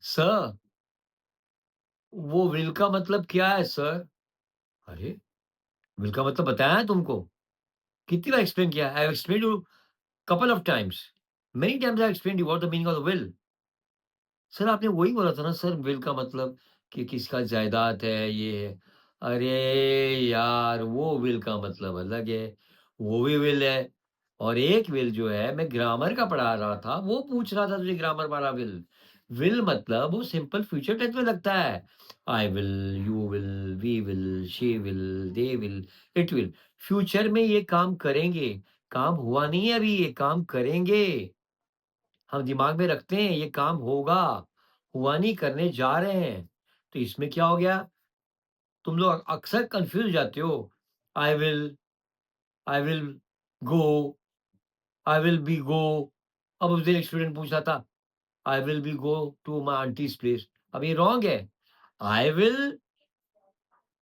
Sir, वो will का मतलब क्या है सर? अरे! विल का मतलब बताया है तुमको? कितनी बार एक्सप्लेन किया है? I have explained you couple of times. Many times I have explained you what the meaning of the will. Sir आपने वही बोला था ना सर विल का मतलब कि किसका जायदाद है, ये है। अरे यार! वो विल का मतलब अलग है, वो भी विल है और एक विल जो है मैं ग्रामर का पढ़ा रहा था, वो पूछ रहा था तुझे ग्रामर वाला विल। विल मतलब वो सिंपल फ्यूचर टेंस में लगता है। I will, you will, we will, she will, they will, it will. Future में ये काम करेंगे, काम हुआ नहीं है अभी, ये काम करेंगे। हम दिमाग में रखते हैं ये काम होगा, हुआ नहीं करने जा रहे हैं। तो इसमें क्या हो गया? तुम लोग अक्सर कन्फ्यूज़ हो जाते हो। I will, I will go, I will be go. अब उस दिन एक स्टूडेंट पूछ रहा था, I will be go to my aunty's place. अब ये रॉन्ग है। आई विल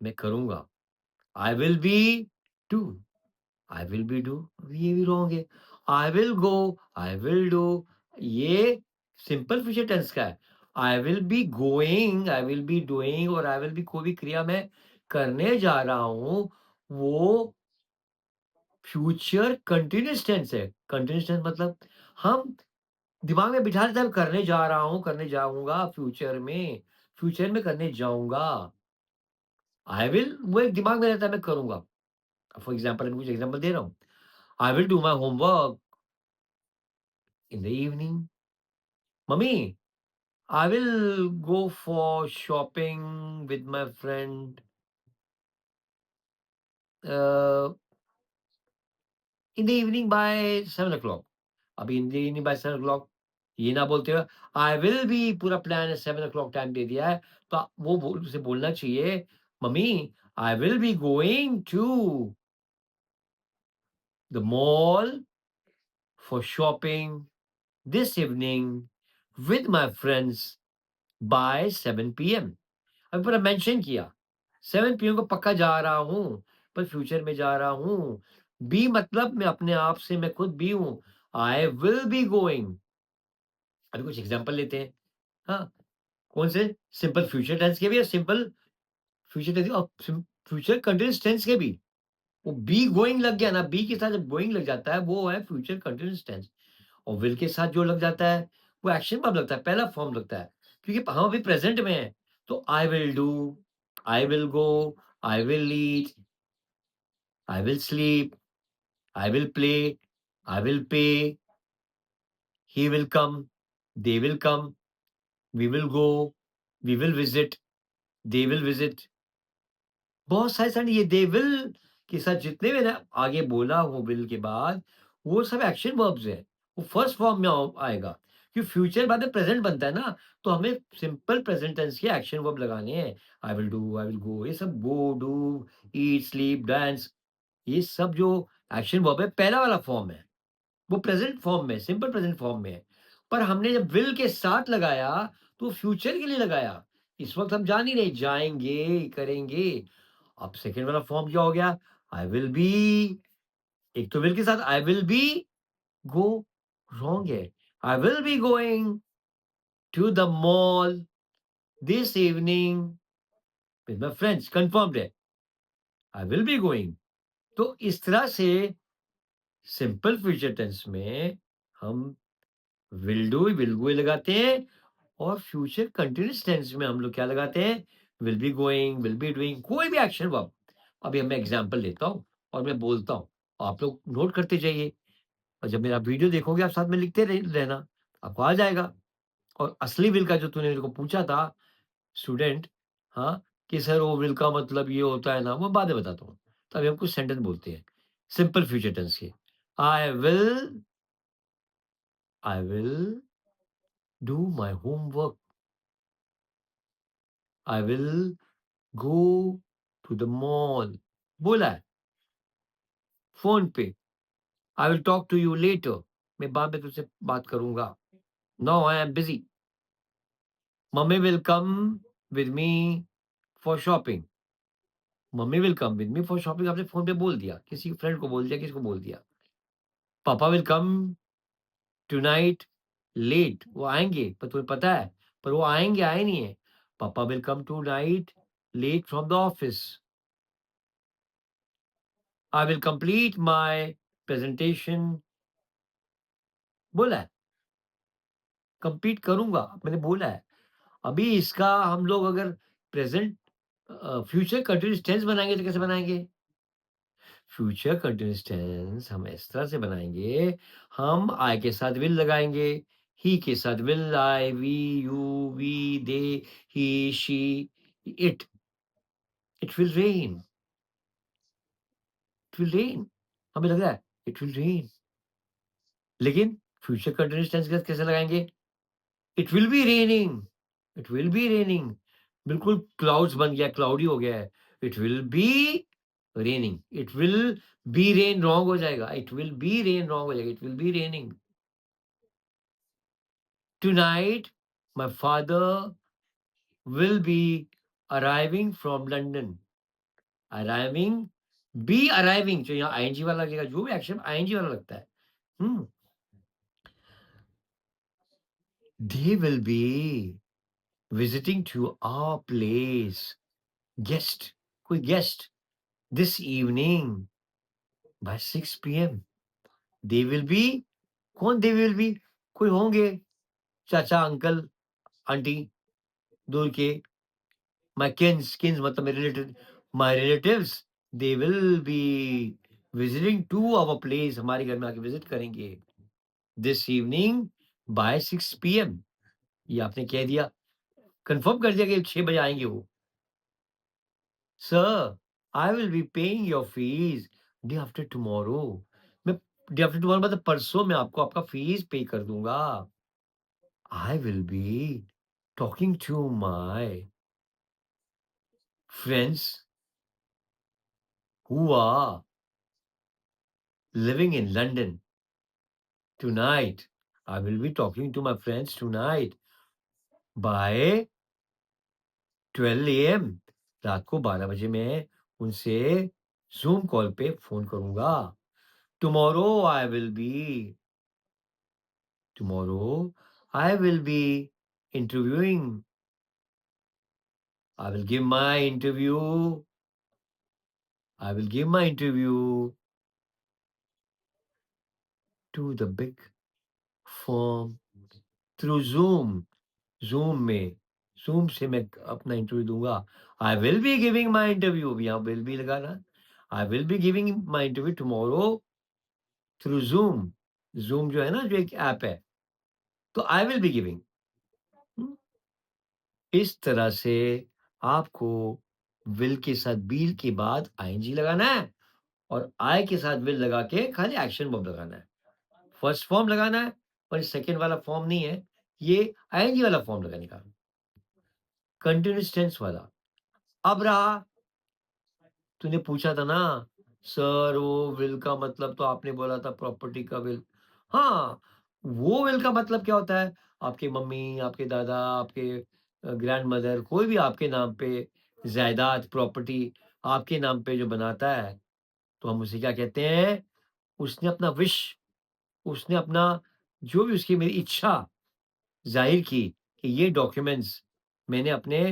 मैं करूँगा, I will be do, I will be do ये भी रॉन्ग है। I will go, I will do ये सिंपल फ्यूचर टेंस का है। I will be going, I will be doing और आई विल बी कोई भी क्रिया मैं करने जा रहा हूँ, वो फ्यूचर कंटीन्यूअस टेंस है। कंटीन्यूअस टेंस मतलब हम दिमाग में बिठा लेते हैं करने जा रहा हूँ, करने जाऊँगा फ्यूचर में करने जाऊँगा। आई विल वो एक दिमाग में रहता है मैं करूँगा। फॉर एग्ज़ाम्पल मैं कुछ एग्ज़ाम्पल दे रहा हूँ। आई will do my homework in the evening. Mummy, I will go for shopping with my friend uh, in the evening by 7 o'clock. अभी in the evening bye 7 o'clock ये ना बोलते हुए आई विल बी पूरा प्लान है 7 o'clock time दे दिया है तो वो उसे बोलना चाहिए mummy I will be going to the mall for shopping this evening with my friends by 7 PM. अभी पूरा मेंशन किया। 7 पीएम को पक्का जा रहा हूँ, पर फ्यूचर में जा रहा हूँ। बी मतलब मैं अपने आप से मैं खुद बी हूँ। आई विल बी गोइंग। अभी कुछ एग्ज़ाम्पल लेते हैं। हाँ, कौन से? सिंपल फ्यूचर टेंस के भी और सिंपल फ्यूचर टेंस और फ्यूचर कंटीन्यूअस टेंस के भी। वो बी गोइंग लग गया ना, बी के साथ जब गोइंग लग जाता है, वो है फ्यूचर कंटीन्यूअस टेंस और विल के साथ जो लग जाता है, वो एक्शन वर्ब लगता है, पहला फॉर्म लगता है। क्योंकि हम अभी प्रेज़ेंट में हैं, तो आई will do, I will go, I will eat, I will sleep, I will play, I will pay, he will come, they will come, we will go, we will visit, they will visit। बहुत सारे ये they will के साथ जितने मैंने आगे बोला वो विल के बाद, वो सब एक्शन वर्ब्स हैं। वो फर्स्ट फॉर्म में आएगा। क्योंकि फ्यूचर बाद में प्रेज़ेंट बनता है ना, तो हमें सिंपल प्रेज़ेंट टेंस के एक्शन वर्ब लगाने हैं। आई विल डू, आई विल गो, ये सब गो, डू, ईट, स्लीप, डांस ये सब जो एक्शन वर्ब है, पहला वाला फॉर्म है। वो प्रेज़ेंट फॉर्म में, सिंपल प्रेज़ेंट फॉर्म में है। पर हमने जब विल के साथ लगाया, तो फ्यूचर के लिए लगाया। इस वक़्त हम जा नहीं रहे, जाएँगे, करेंगे। अब सेकंड वाला फॉर्म क्या हो गया? आई विल बी एक तो विल के साथ I will be go wrong है। I will be going to the mall this evening with my friends confirmed है। I will be going. तो इस तरह से सिंपल फ्यूचर टेंस में हम विल डू लगाते हैं और फ्यूचर कंटीन्यूअस टेंस में हम लोग क्या लगाते हैं? Will be going, will be doing कोई भी एक्शन वर्ब। अभी मैं एग्ज़ाम्पल देता हूँ और मैं बोलता हूँ। आप लोग नोट करते जाइए और जब मेरा वीडियो देखोगे आप साथ में लिखते रहना, आपको आ जाएगा। और असली विल का जो तूने मेरे को पूछा था स्टूडेंट हाँ, कि सर वो विल का मतलब ये होता है ना, वो बाद में बताता हूँ। तो अभी हम कुछ सेंटेंस बोलते हैं, सिंपल फ्यूचर टेंस के। I will I will do my homework. I will go to the mall बोला है फ़ोन पे। I will talk to you later मैं बाद में तुझसे बात करूँगा। Now I am busy. Mummy will come with me for shopping. Mummy will come with me for shopping आपने फ़ोन पे बोल दिया। किसी फ्रेंड को बोल दिया, किसको बोल दिया। पापा विल कम टुनाइट लेट वो आएँगे पर तुम्हें पता है पर वो आएँगे, आए नहीं है। Papa will come tonight late from the office. I will complete my presentation बोला है, कंप्लीट करूँगा, मैंने बोला है। अभी इसका हम लोग अगर प्रेज़ेंट फ्यूचर कंटीन्यूअस टेंस बनाएँगे तो कैसे बनाएँगे? फ्यूचर कंटीन्यूअस टेंस हम इस तरह से बनाएँगे, हम आई के साथ विल लगाएँगे, ही के साथ will, I, we, you, we, they, he, she, it, it will rain, it will rain. हमें लग रहा है इट विल रेन, लेकिन फ्यूचर कंटीन्यूअस टेंस के साथ कैसे लगाएँगे? It will be raining, it will be raining. बिल्कुल क्लाउड्स बन गया, क्लाउडी हो गया है। It will be raining, it will be rain wrong हो जाएगा, it will be rain wrong हो जाएगा, it will be raining. Tonight my father will be arriving from London. Arriving, be arriving जो यहाँ आईएनजी वाला लगेगा, जो भी एक्शन आईएनजी वाला लगता है। Hmm, they will be visiting to our place. Guest, कोई guest this evening by 6 PM. They will be, कौन दे विल बी? कोई होंगे, चाचा, अंकल, आंटी, दूर के, माय किन्स, किन्स मतलब मेरे relative, my relatives, they will be visiting to our place, हमारे घर में आके विजिट करेंगे दिस इवनिंग बाय 6 पीएम। ये आपने कह दिया, कंफर्म कर दिया कि 6 बजे आएँगे वो। Sir, I will be paying your fees day after tomorrow. मैं डे आफ्टर टुमारो मतलब परसों मैं आपको आपका फीस पे कर दूँगा। I will be talking to my friends who are living in London tonight. I will be talking to my friends tonight by 12 AM. रात को 12 बजे मैं उनसे ज़ूम कॉल पे फ़ोन करूँगा। Tomorrow I will be Tomorrow, I will be interviewing. I will give my interview. I will give my interview to the big firm through Zoom. Zoom में, Zoom से मैं अपना इंटरव्यू दूँगा। I will be giving my interview, यहाँ will be लगाना। I will be giving my interview tomorrow through Zoom. Zoom जो है ना, जो एक ऐप है, तो I will be giving। हुँ, इस तरह से आपको विल के साथ बील के बाद आईएनजी लगाना है और आई के साथ विल लगा के खाली एक्शन वर्ब लगाना है। फर्स्ट फॉर्म लगाना है, पर सेकंड वाला फॉर्म नहीं है, ये आईएनजी वाला फॉर्म लगाने का, कंटीन्यूअस टेंस वाला। अब रहा, तूने पूछा था ना, सर वो विल का मतलब तो आपने बोला था प्रॉपर्टी का विल। हाँ, वो विल का मतलब क्या होता है? आपकी मम्मी, आपके दादा, आपके ग्रैंडमदर, कोई भी आपके नाम पे जायदाद, प्रॉपर्टी आपके नाम पे जो बनाता है, तो हम उसे क्या कहते हैं? उसने अपना विश, उसने अपना जो भी उसकी मेरी इच्छा ज़ाहिर की कि ये डॉक्यूमेंट्स मैंने अपने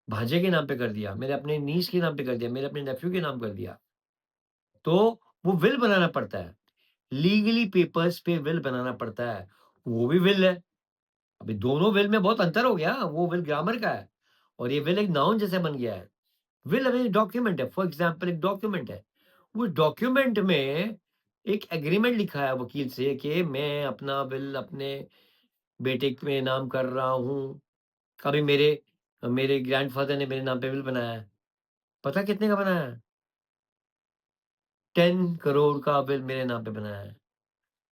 भांजे के नाम पे कर दिया, मैंने अपने नीस के नाम पे कर दिया, मैंने अपने नेफ्यू के नाम कर दिया। तो वो विल बनाना पड़ता है। लीगली पेपर्स पे विल बनाना पड़ता है। वो भी विल है। अभी दोनों विल में बहुत अंतर हो गया। वो विल ग्रामर का है और ये विल एक नाउन जैसे बन गया है। विल अभी डॉक्यूमेंट है। फॉर एग्ज़ाम्पल एक डॉक्यूमेंट है। उस डॉक्यूमेंट में एक एग्रीमेंट लिखा है वकील से कि मैं अपना विल अपने बेटे के नाम कर रहा हूँ। कभी मेरे मेरे ग्रैंडफ़ादर ने मेरे नाम पे विल बनाया है। पता है कितने का बनाया है? 10 करोड़ का विल मेरे नाम पे बनाया है।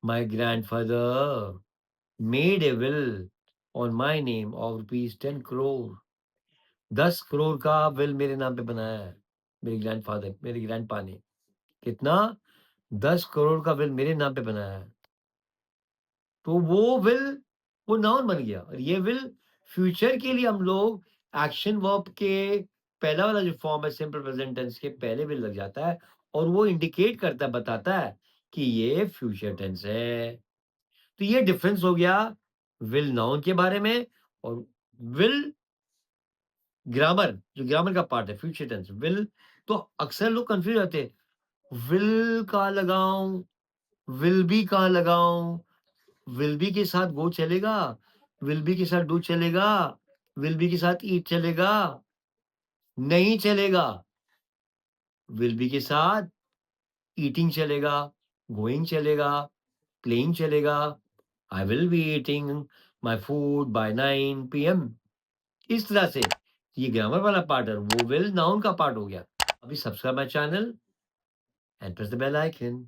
My grandfather made a will on my name of rupees 10 crore. 10 crore का विल मेरे नाम पे बनाया है, मेरे ग्रैंडफ़ादर, मेरे ग्रैंडपा ने। कितना? 10 करोड़ का विल मेरे नाम पे बनाया है। तो वो विल, वो नाउन बन गया और ये विल फ्यूचर के लिए हम लोग एक्शन वर्ब के पहला वाला जो फॉर्म है सिंपल प्रेजेंट टेंस के पहले विल लग जाता है और वो इंडिकेट करता है, बताता है कि ये फ्यूचर टेंस है। तो ये डिफरेंस हो गया विल नाउन के बारे में और विल ग्रामर, जो ग्रामर का पार्ट है, फ्यूचर टेंस विल, तो अक्सर लोग कंफ्यूज होते हैं, विल कहाँ लगाऊं, विल बी कहाँ लगाऊं, विल बी के साथ गो चलेगा, विल बी के साथ डू चलेगा, विल बी के साथ ईट चलेगा, नहीं चलेगा। विल बी के साथ ईटिंग चलेगा, गोइंग चलेगा, प्लेइंग चलेगा। आई will be eating my food by 9 PM. इस तरह से ये ग्रामर वाला पार्ट है, वो विल नाउन का पार्ट हो गया। अभी subscribe my channel and press the bell icon.